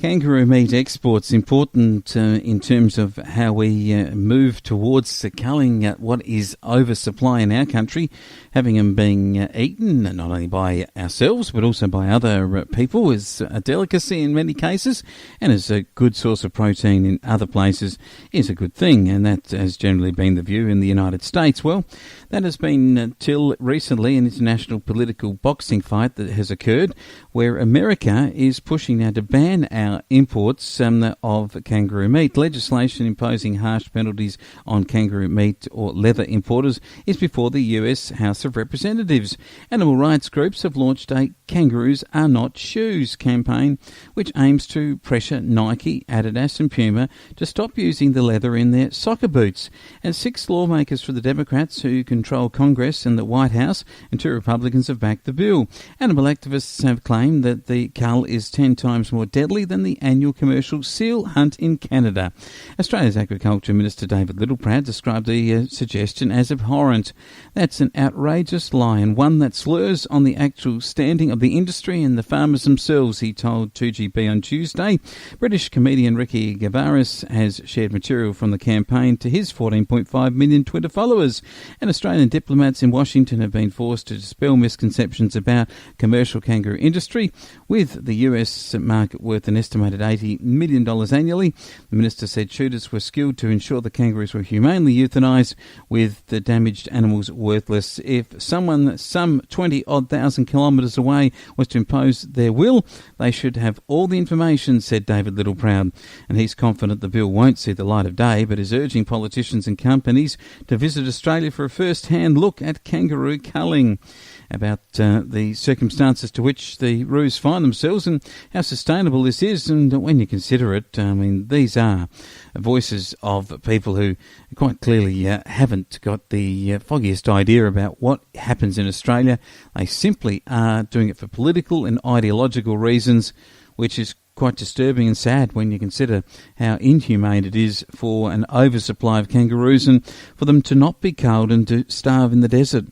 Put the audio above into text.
Kangaroo meat exports important in terms of how we move towards culling what is oversupply in our country, having them being eaten not only by ourselves but also by other people is a delicacy in many cases, and as a good source of protein in other places is a good thing, and that has generally been the view in the United States. Well, that has been till recently an international political boxing fight that has occurred where America is pushing now to ban our imports of kangaroo meat. Legislation imposing harsh penalties on kangaroo meat or leather importers is before the US House of Representatives. Animal rights groups have launched a Kangaroos Are Not Shoes campaign, which aims to pressure Nike, Adidas and Puma to stop using the leather in their soccer boots. And 6 lawmakers for the Democrats who control Congress and the White House and 2 Republicans have backed the bill. Animal activists have claimed that the cull is 10 times more deadly than the annual commercial seal hunt in Canada. Australia's Agriculture Minister David Littleproud described the suggestion as abhorrent. That's an outrageous lie and one that slurs on the actual standing of the industry and the farmers themselves, he told 2GB on Tuesday. British comedian Ricky Gervais has shared material from the campaign to his 14.5 million Twitter followers, and Australian diplomats in Washington have been forced to dispel misconceptions about commercial kangaroo industry, with the US market worth an estimated $80 million annually. The minister said shooters were skilled to ensure the kangaroos were humanely euthanised, with the damaged animals worthless. If someone some 20-odd thousand kilometres away was to impose their will, they should have all the information, said David Littleproud. And he's confident the bill won't see the light of day, but is urging politicians and companies to visit Australia for a first-hand look at kangaroo culling. About the circumstances to which the roos find themselves and how sustainable this is, and when you consider it, I mean, these are voices of people who quite clearly haven't got the foggiest idea about what happens in Australia. They simply are doing it for political and ideological reasons, which is quite disturbing and sad when you consider how inhumane it is for an oversupply of kangaroos and for them to not be culled and to starve in the desert.